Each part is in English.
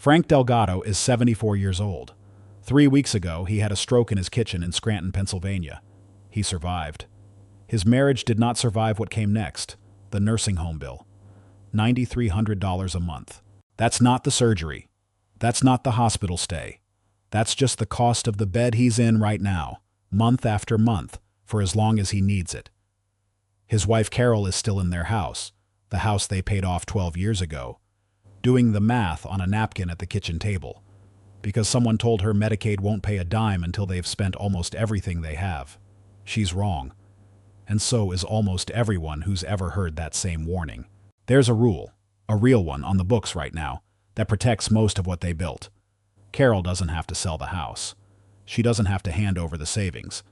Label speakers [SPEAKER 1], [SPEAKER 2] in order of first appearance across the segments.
[SPEAKER 1] Frank Delgado is 74 years old. 3 weeks ago, he had a stroke in his kitchen in Scranton, Pennsylvania. He survived. His marriage did not survive what came next, the nursing home bill. $9,300 a month. That's not the surgery. That's not the hospital stay. That's just the cost of the bed he's in right now, month after month, for as long as he needs it. His wife Carol is still in their house, the house they paid off 12 years ago, doing the math on a napkin at the kitchen table, because someone told her Medicaid won't pay a dime until they've spent almost everything they have. She's wrong. And so is almost everyone who's ever heard that same warning. There's a rule, a real one on the books right now, that protects most of what they built. Carol doesn't have to sell the house. She doesn't have to hand over the savings.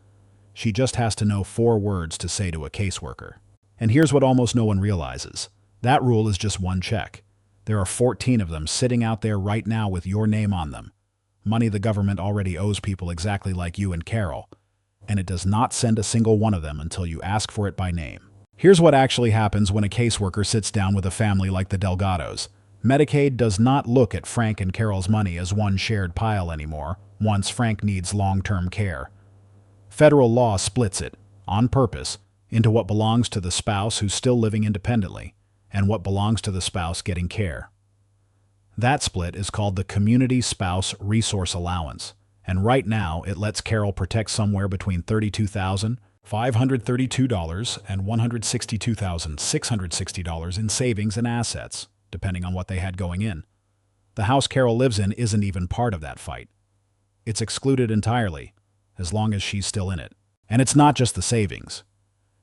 [SPEAKER 1] She just has to know 4 words to say to a caseworker. And here's what almost no one realizes. That rule is just one check. There are 14 of them sitting out there right now with your name on them. Money the government already owes people exactly like you and Carol. And it does not send a single one of them until you ask for it by name. Here's what actually happens when a caseworker sits down with a family like the Delgados. Medicaid does not look at Frank and Carol's money as one shared pile anymore, once Frank needs long-term care. Federal law splits it, on purpose, into what belongs to the spouse who's still living independently, and what belongs to the spouse getting care. That split is called the Community Spouse Resource Allowance, and right now it lets Carol protect somewhere between $32,532 and $162,660 in savings and assets, depending on what they had going in. The house Carol lives in isn't even part of that fight. It's excluded entirely, as long as she's still in it. And it's not just the savings.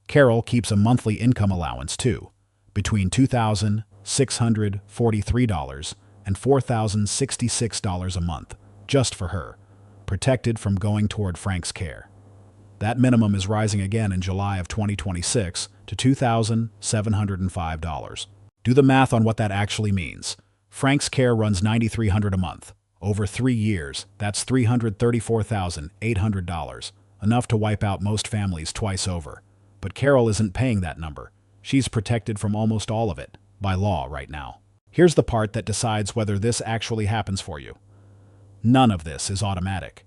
[SPEAKER 1] Carol keeps a monthly income allowance, too, between $2,643 and $4,066 a month, just for her, protected from going toward Frank's care. That minimum is rising again in July of 2026 to $2,705. Do the math on what that actually means. Frank's care runs $9,300 a month. Over 3 years, that's $334,800, enough to wipe out most families twice over. But Carol isn't paying that number. She's protected from almost all of it, by law right now. Here's the part that decides whether this actually happens for you. None of this is automatic.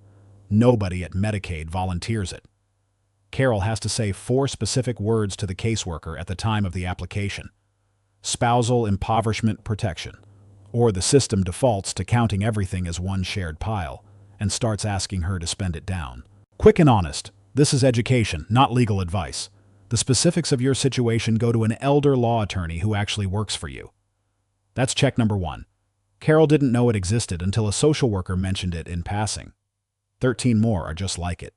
[SPEAKER 1] Nobody at Medicaid volunteers it. Carol has to say 4 specific words to the caseworker at the time of the application. Spousal impoverishment protection. Or the system defaults to counting everything as one shared pile and starts asking her to spend it down. Quick and honest, this is education, not legal advice. The specifics of your situation go to an elder law attorney who actually works for you. That's check number 1. Carol didn't know it existed until a social worker mentioned it in passing. 13 more are just like it,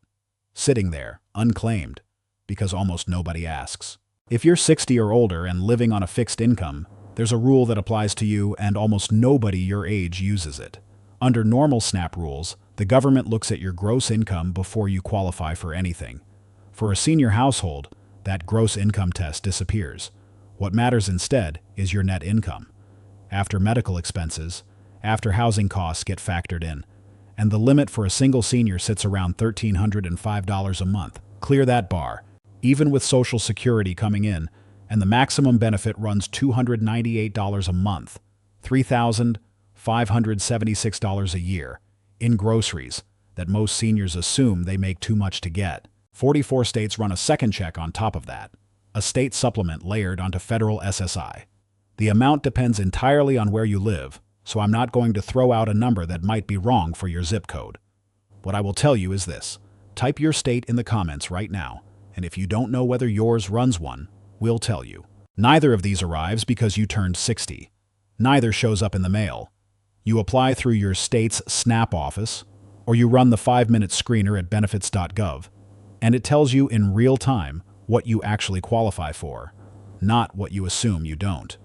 [SPEAKER 1] sitting there, unclaimed, because almost nobody asks. If you're 60 or older and living on a fixed income, there's a rule that applies to you and almost nobody your age uses it. Under normal SNAP rules, the government looks at your gross income before you qualify for anything. For a senior household, that gross income test disappears. What matters instead is your net income. After medical expenses, after housing costs get factored in, and the limit for a single senior sits around $1,305 a month. Clear that bar, even with Social Security coming in, and the maximum benefit runs $298 a month, $3,576 a year, in groceries that most seniors assume they make too much to get. 44 states run a second check on top of that, a state supplement layered onto federal SSI. The amount depends entirely on where you live, so I'm not going to throw out a number that might be wrong for your zip code. What I will tell you is this. Type your state in the comments right now, and if you don't know whether yours runs one, we'll tell you. Neither of these arrives because you turned 60. Neither shows up in the mail. You apply through your state's SNAP office, or you run the 5-minute screener at benefits.gov, and it tells you in real time what you actually qualify for, not what you assume you don't.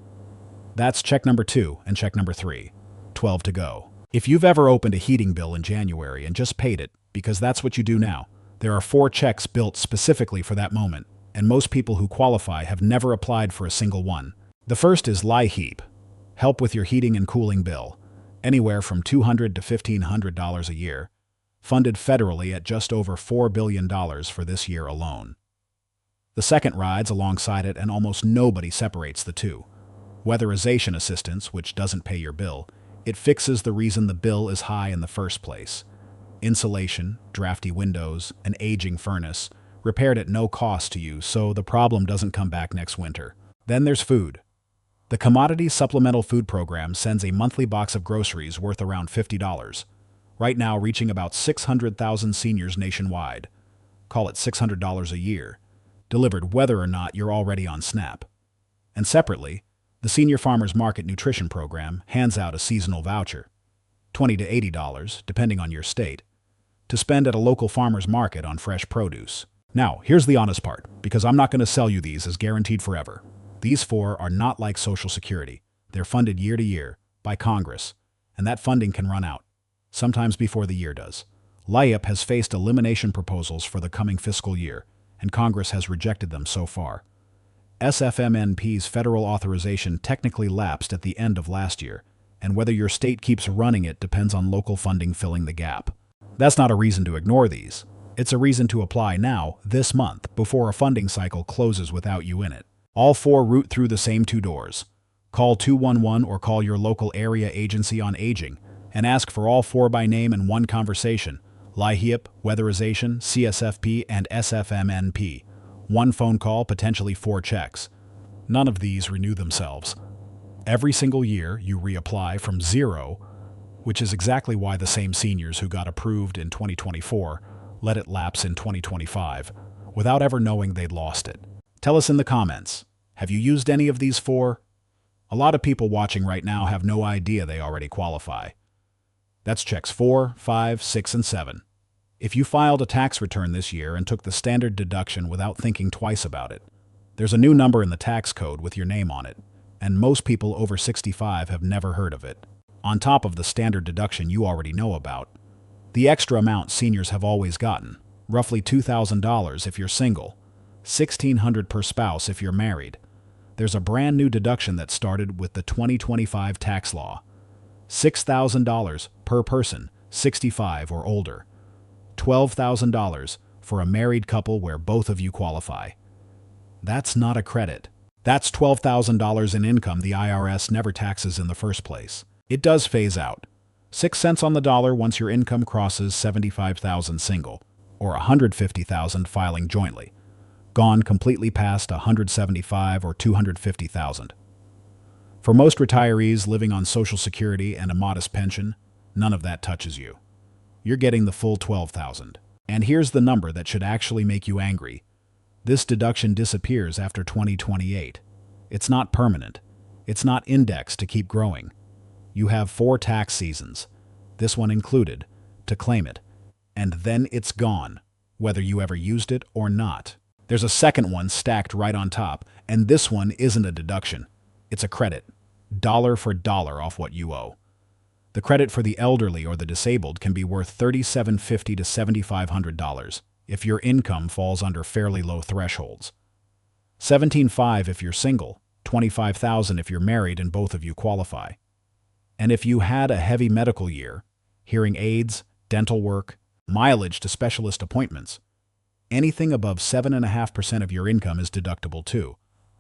[SPEAKER 1] That's check number 2 and check number 3. 12 to go. If you've ever opened a heating bill in January and just paid it, because that's what you do now, there are 4 checks built specifically for that moment, and most people who qualify have never applied for a single one. The first is LIHEAP, help with your heating and cooling bill, anywhere from $200 to $1,500 a year, funded federally at just over $4 billion for this year alone. The second rides alongside it, and almost nobody separates the two. Weatherization assistance, which doesn't pay your bill, It fixes the reason the bill is high in the first place. Insulation, drafty windows, an aging furnace, repaired at no cost to you so the problem doesn't come back next winter. Then there's food. The Commodity Supplemental Food Program sends a monthly box of groceries worth around $50, right now reaching about 600,000 seniors nationwide. Call it $600 a year, delivered whether or not you're already on SNAP. And separately, the Senior Farmers Market Nutrition Program hands out a seasonal voucher, $20 to $80, depending on your state, to spend at a local farmer's market on fresh produce. Now, here's the honest part, because I'm not going to sell you these as guaranteed forever. These four are not like Social Security. They're funded year to year by Congress, and that funding can run out, sometimes before the year does. IRS has faced elimination proposals for the coming fiscal year, and Congress has rejected them so far. SFMNP's federal authorization technically lapsed at the end of last year, and whether your state keeps running it depends on local funding filling the gap. That's not a reason to ignore these. It's a reason to apply now, this month, before a funding cycle closes without you in it. All four route through the same two doors. Call 211 or call your local area agency on aging and ask for all four by name in one conversation. LIHEAP, Weatherization, CSFP, and SFMNP. One phone call, potentially 4 checks. None of these renew themselves. Every single year, you reapply from zero, which is exactly why the same seniors who got approved in 2024 let it lapse in 2025, without ever knowing they'd lost it. Tell us in the comments, have you used any of these four? A lot of people watching right now have no idea they already qualify. That's checks 4, 5, 6, and 7. If you filed a tax return this year and took the standard deduction without thinking twice about it, there's a new number in the tax code with your name on it, and most people over 65 have never heard of it. On top of the standard deduction you already know about, the extra amount seniors have always gotten, roughly $2,000 if you're single, $1,600 per spouse if you're married. There's a brand new deduction that started with the 2025 tax law. $6,000 per person, 65 or older. $12,000 for a married couple where both of you qualify. That's not a credit. That's $12,000 in income the IRS never taxes in the first place. It does phase out. 6 cents on the dollar once your income crosses $75,000 single, or $150,000 filing jointly. Gone completely past $175,000 or $250,000. For most retirees living on Social Security and a modest pension, none of that touches you. You're getting the full $12,000. And here's the number that should actually make you angry. This deduction disappears after 2028. It's not permanent. It's not indexed to keep growing. You have 4 tax seasons, this one included, to claim it. And then it's gone, whether you ever used it or not. There's a second one stacked right on top, and this one isn't a deduction. It's a credit, dollar for dollar off what you owe. The credit for the elderly or the disabled can be worth $3,750 to $7,500 if your income falls under fairly low thresholds. $17,500 if you're single, $25,000 if you're married and both of you qualify. And if you had a heavy medical year, hearing aids, dental work, mileage to specialist appointments, anything above 7.5% of your income is deductible too.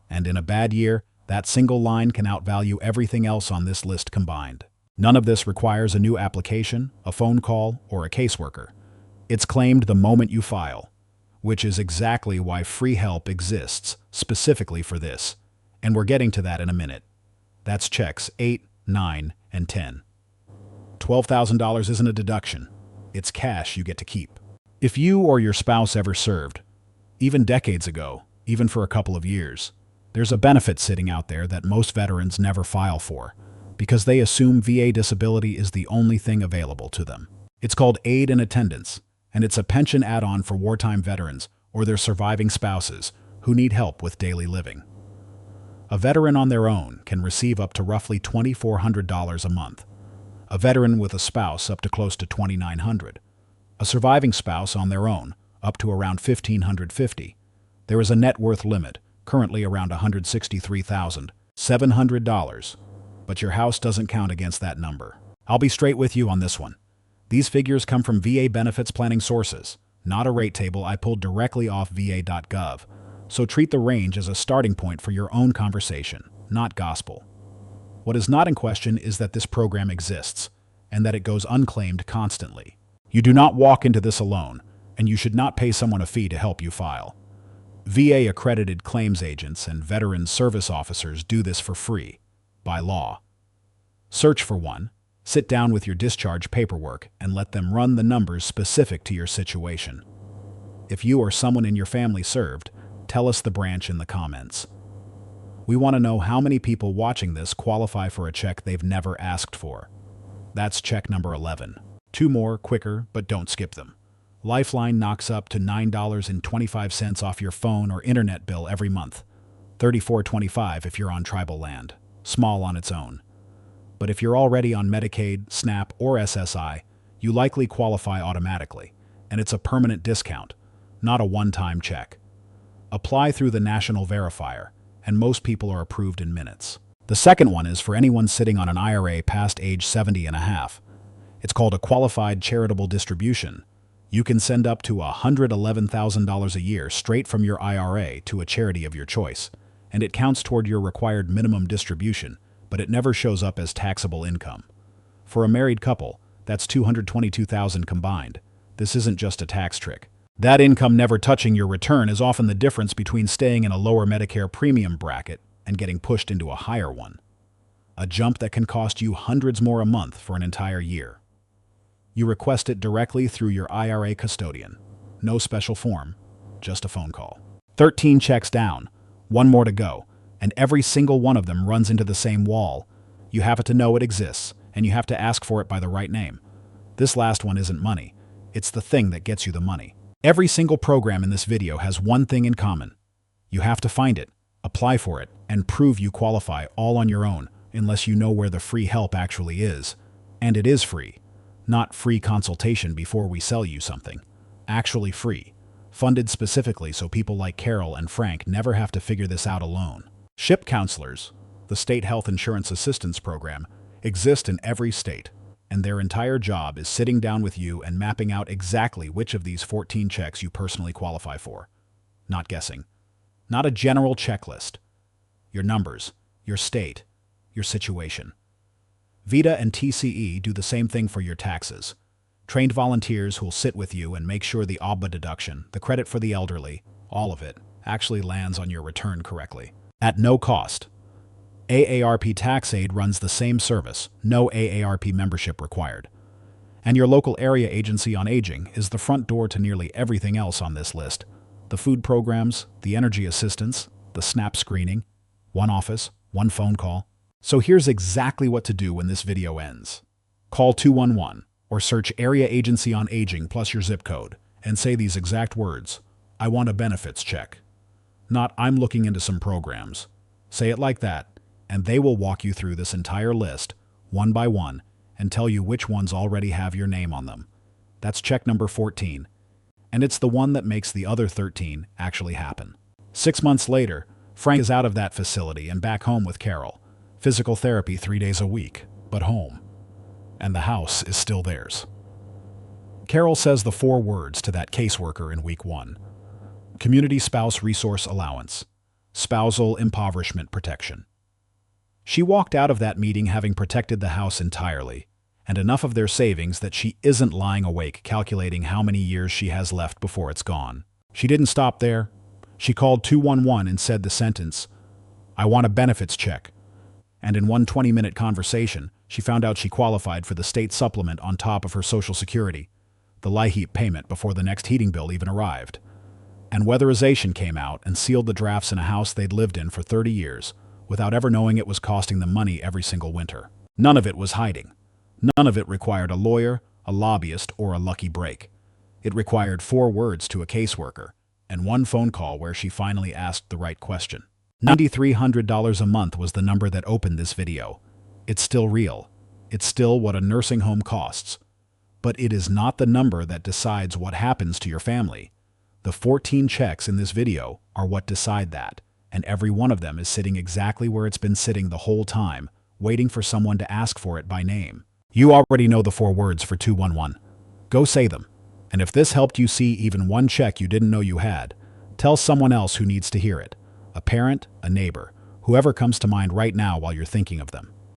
[SPEAKER 1] And in a bad year, that single line can outvalue everything else on this list combined. None of this requires a new application, a phone call, or a caseworker. It's claimed the moment you file, which is exactly why free help exists specifically for this. And we're getting to that in a minute. That's checks 8, 9, and 10. $12,000 isn't a deduction. It's cash you get to keep. If you or your spouse ever served, even decades ago, even for a couple of years, there's a benefit sitting out there that most veterans never file for, because they assume VA disability is the only thing available to them. It's called Aid in Attendance, and it's a pension add-on for wartime veterans or their surviving spouses who need help with daily living. A veteran on their own can receive up to roughly $2,400 a month. A veteran with a spouse up to close to $2,900. A surviving spouse on their own up to around $1,550. There is a net worth limit, currently around $163,700, but your house doesn't count against that number. I'll be straight with you on this one. These figures come from VA benefits planning sources, not a rate table I pulled directly off va.gov, so treat the range as a starting point for your own conversation, not gospel. What is not in question is that this program exists, and that it goes unclaimed constantly. You do not walk into this alone, and you should not pay someone a fee to help you file. VA-accredited claims agents and veteran service officers do this for free, by law. Search for one, sit down with your discharge paperwork, and let them run the numbers specific to your situation. If you or someone in your family served, tell us the branch in the comments. We want to know how many people watching this qualify for a check they've never asked for. That's check number 11. Two more, quicker, but don't skip them. Lifeline knocks up to $9.25 off your phone or internet bill every month. $34.25 if you're on tribal land. Small on its own. But if you're already on Medicaid, SNAP, or SSI, you likely qualify automatically, and it's a permanent discount, not a one-time check. Apply through the National Verifier, and most people are approved in minutes. The second one is for anyone sitting on an IRA past age 70 and a half. It's called a qualified charitable distribution. You can send up to $111,000 a year straight from your IRA to a charity of your choice, and it counts toward your required minimum distribution, but it never shows up as taxable income. For a married couple, that's $222,000 combined. This isn't just a tax trick. That income never touching your return is often the difference between staying in a lower Medicare premium bracket and getting pushed into a higher one. A jump that can cost you hundreds more a month for an entire year. You request it directly through your IRA custodian. No special form, just a phone call. 13 checks down, one more to go, and every single one of them runs into the same wall. You have to know it exists, and you have to ask for it by the right name. This last one isn't money. It's the thing that gets you the money. Every single program in this video has one thing in common. You have to find it, apply for it, and prove you qualify all on your own, unless you know where the free help actually is. And it is free. Not free consultation before we sell you something. Actually free. Funded specifically so people like Carol and Frank never have to figure this out alone. SHIP counselors, the State Health Insurance Assistance Program, exist in every state, and their entire job is sitting down with you and mapping out exactly which of these 14 checks you personally qualify for. Not guessing. Not a general checklist. Your numbers, your state, your situation. VITA and TCE do the same thing for your taxes. Trained volunteers who'll sit with you and make sure the OBBA deduction, the credit for the elderly, all of it, actually lands on your return correctly. At no cost. AARP Tax Aid runs the same service, no AARP membership required. And your local area agency on aging is the front door to nearly everything else on this list. The food programs, the energy assistance, the SNAP screening, one office, one phone call. So here's exactly what to do when this video ends. Call 211 or search Area Agency on Aging plus your zip code and say these exact words. I want a benefits check. Not I'm looking into some programs. Say it like that, and they will walk you through this entire list, one by one, and tell you which ones already have your name on them. That's check number 14, and it's the one that makes the other 13 actually happen. 6 months later, Frank is out of that facility and back home with Carol. Physical therapy 3 days a week, but home. And the house is still theirs. Carol says the 4 words to that caseworker in week 1. Community Spouse Resource Allowance. Spousal Impoverishment Protection. She walked out of that meeting having protected the house entirely, and enough of their savings that she isn't lying awake calculating how many years she has left before it's gone. She didn't stop there. She called 211 and said the sentence, I want a benefits check. And in one 20-minute conversation, she found out she qualified for the state supplement on top of her Social Security, the LIHEAP payment before the next heating bill even arrived. And weatherization came out and sealed the drafts in a house they'd lived in for 30 years, without ever knowing it was costing them money every single winter. None of it was hiding. None of it required a lawyer, a lobbyist, or a lucky break. It required 4 words to a caseworker, and one phone call where she finally asked the right question. $9,300 a month was the number that opened this video. It's still real. It's still what a nursing home costs. But it is not the number that decides what happens to your family. The 14 checks in this video are what decide that, and every one of them is sitting exactly where it's been sitting the whole time, waiting for someone to ask for it by name. You already know the 4 words for 211. Go say them. And if this helped you see even one check you didn't know you had, tell someone else who needs to hear it. A parent, a neighbor, whoever comes to mind right now while you're thinking of them.